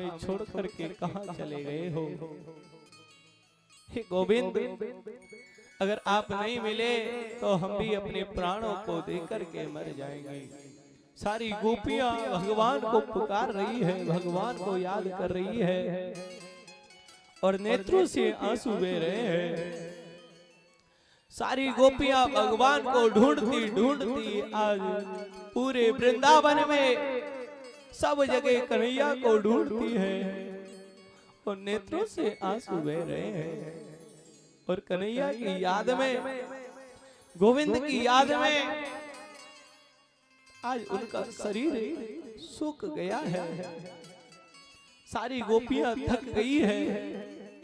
हमें छोड़ करके कहां चले गए हो। हे गोविंद, अगर आप नहीं मिले तो हम भी अपने प्राणों को देकर के मर जाएंगे। सारी गोपियां भगवान को पुकार रही है, भगवान को याद कर रही है और नेत्रों से आंसू बह रहे हैं। सारी गोपियां भगवान को ढूंढती ढूंढती आज पूरे वृंदावन में सब जगह कन्हैया को ढूंढती है और नेत्रों से आंसू बह रहे हैं। और कन्हैया की याद में, गोविंद की याद में आज उनका शरीर सूख गया है। सारी गोपियां थक गई है।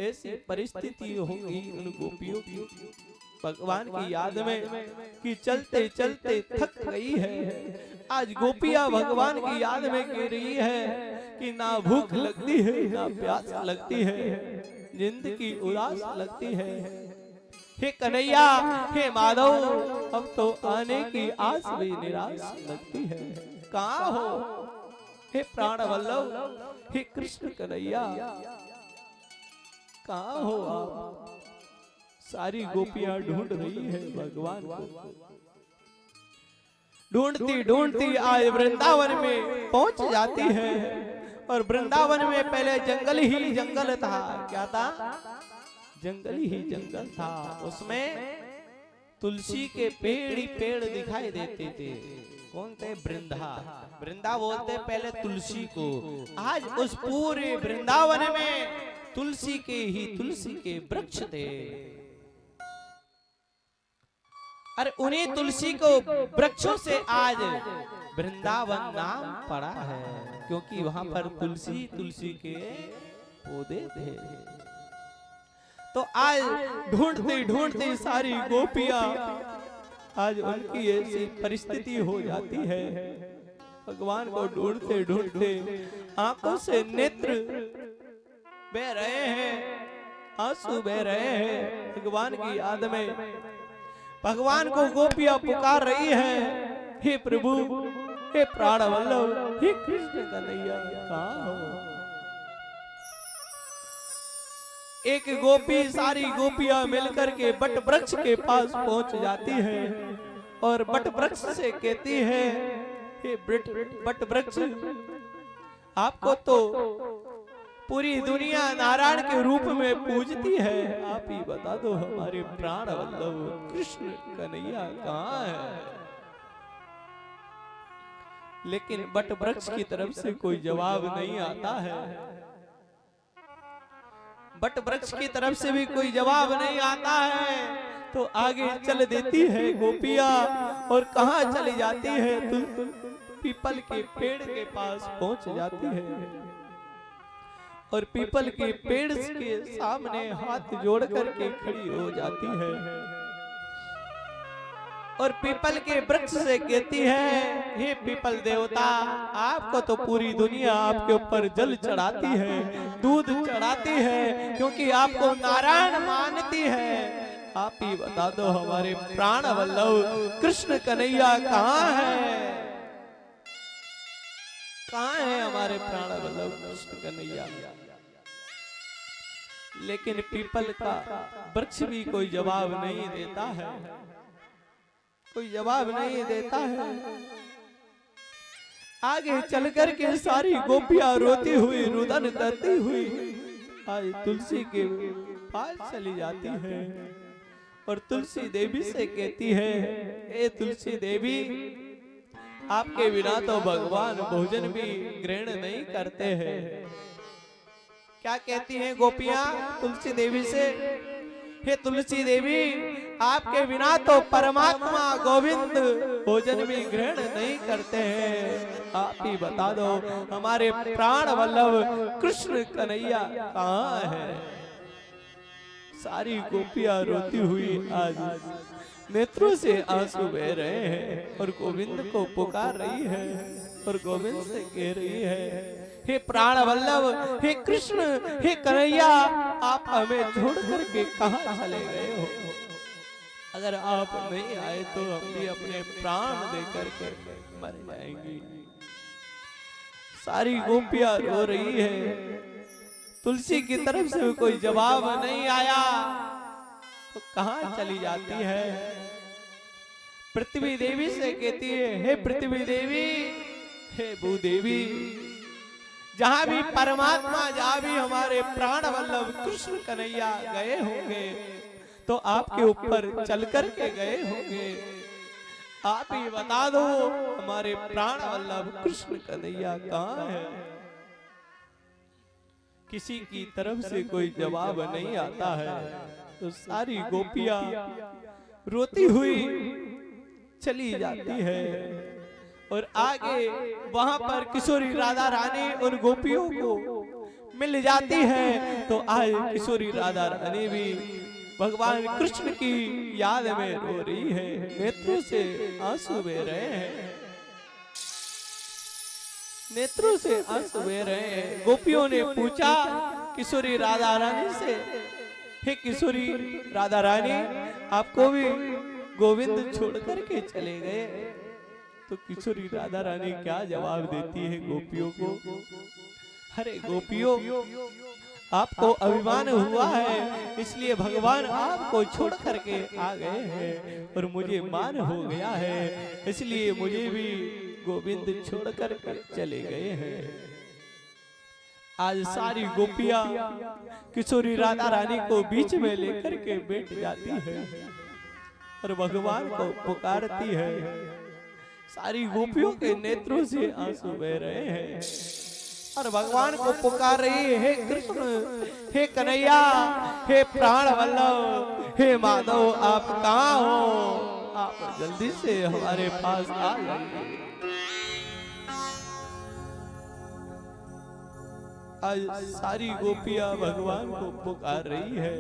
ऐसी परिस्थिति होगी उन गोपियों की भगवान की याद में कि चलते चलते थक गई है। आज गोपियां भगवान की याद में कह रही है कि ना भूख लगती है, ना प्यास लगती है, जिंदगी उदास लगती है। हे कन्हैया, हे माधव, अब तो आने की आस भी निराश लगती है। कहाँ हो हे प्राण वल्लभ, हे कृष्ण कन्हैया, कहाँ हो आप। सारी गोपियां ढूंढ रही है भगवान को। ढूंढती ढूंढती आज वृंदावन में पहुंच जाती है। और वृंदावन में पहले जंगल ही जंगल था। क्या था? जंगल ही जंगल था। उसमें तुलसी के पेड़ ही पेड़ दिखाई देते थे। कौन थे? वृंदा। वृंदा बोलते पहले तुलसी को। आज उस पूरे वृंदावन में तुलसी के वृक्ष थे। अरे उन्हीं तुलसी को वृक्षों से आज वृंदावन नाम पड़ा है, क्योंकि वहां पर तुलसी के पौधे थे। तो आज ढूंढते ढूंढते सारी गोपियां आज उनकी ऐसी परिस्थिति हो जाती है। भगवान को ढूंढते ढूंढते आंखों से नेत्र बह रहे हैं, आंसू बह रहे हैं भगवान की याद में। भगवान को गोपियां पुकार रही है, हे प्रभु, हे प्राण वल्लभ, हे कृष्ण कन्हैया, कहाँ हो। एक गोपी सारी गोपियां मिलकर के बट वृक्ष के पास पहुंच जाती है और बट वृक्ष से कहती है, हे बट वृक्ष, आपको तो पूरी दुनिया नारायण के रूप में पूजती है, आप ही बता दो हमारे प्राण वल्लभ कृष्ण कन्हैया कहाँ है। लेकिन बट वृक्ष की तरफ से कोई जवाब नहीं आता है। बट वृक्ष की तरफ से भी कोई जवाब नहीं आता है। तो आगे चल देती है गोपियां और कहाँ चली जाती है? पीपल के पेड़ के पास पहुंच जाती है और पीपल के पेड़ के सामने हाथ जोड़ करके खड़ी हो जाती है और पीपल के वृक्ष से कहती है, हे पीपल देवता, आपको तो पूरी दुनिया आपके ऊपर जल चढ़ाती है, दूध चढ़ाती है, क्योंकि आपको नारायण मानती है। आप ही बता दो हमारे प्राण वल्लभ कृष्ण कन्हैया कहाँ है। कहाँ है हमारे प्राण वल्लभ कृष्ण कन्हैया। लेकिन पीपल का वृक्ष भी कोई जवाब नहीं देता है, कोई जवाब नहीं देता है। आगे चल कर के सारी गोपियां रोती हुई, रुदन करती हुई आज तुलसी के पास चली जाती है और तुलसी देवी से कहती है, ए तुलसी देवी, आपके बिना तो भगवान भोजन भी ग्रहण नहीं करते हैं। क्या कहती हैं गोपियां तुलसी देवी से? हे तुलसी देवी, आपके बिना तो परमात्मा गोविंद भोजन भी ग्रहण नहीं करते हैं। आप ही बता दो हमारे प्राण वल्लभ कृष्ण कन्हैया कहाँ है। सारी गोपियां रोती हुई आज नेत्रों से आंसू बह रहे हैं और गोविंद को पुकार रही है और गोविंद से कह रही है, हे प्राण वल्लभ, हे कृष्ण, हे कन्हैया, आप हमें छोड़ करके कहाँ चले गए हो। अगर आप नहीं आए तो हम भी अपने प्राण देकर के मर जाएंगे। सारी गोपियां रो रही है। तुलसी की तरफ से कोई जवाब नहीं आया तो कहां चली जाती है। पृथ्वी देवी से कहती है, हे पृथ्वी देवी, हे भूदेवी, जहां भी परमात्मा, जहां भी हमारे प्राण वल्लभ कृष्ण कन्हैया गए होंगे तो आपके ऊपर चल कर के गए होंगे। आप ही बता दो हमारे प्राण वल्लभ कृष्ण कन्हैया कहां है। किसी की तरफ से कोई जवाब नहीं आता है तो सारी गोपियां रोती हुई चली जाती है। और आगे वहां पर किशोरी राधा रानी और गोपियों को मिल जाती है। तो आज किशोरी राधा रानी भी भगवान कृष्ण की याद में रो रही है, नेत्रों से आंसू बह रहे हैं, नेत्रों से आंसू बह रहे हैं। गोपियों ने पूछा किशोरी राधा रानी से, हे किशोरी राधा रानी, आपको भी गोविंद छोड़ करके चले गए। तो किशोरी राधा रानी क्या जवाब देती है गोपियों को, अरे गोपियों, आपको अभिमान हुआ है इसलिए भगवान आपको छोड़ करके आ गए हैं और मुझे मान हो गया है इसलिए मुझे भी गोविंद छोड़ करके चले गए हैं। आज सारी गोपियां किशोरी राधा रानी को बीच में लेकर के बैठ जाती है और भगवान को पुकारती है। सारी गोपियों के नेत्रों से आंसू बह रहे हैं और भगवान को पुकार रही है, हे कृष्ण, हे कन्हैया, हे प्राण वल्लभ, हे माधव, आप कहाँ हो? आप जल्दी से हमारे पास आ जाइए। आज सारी गोपियां भगवान को पुकार रही है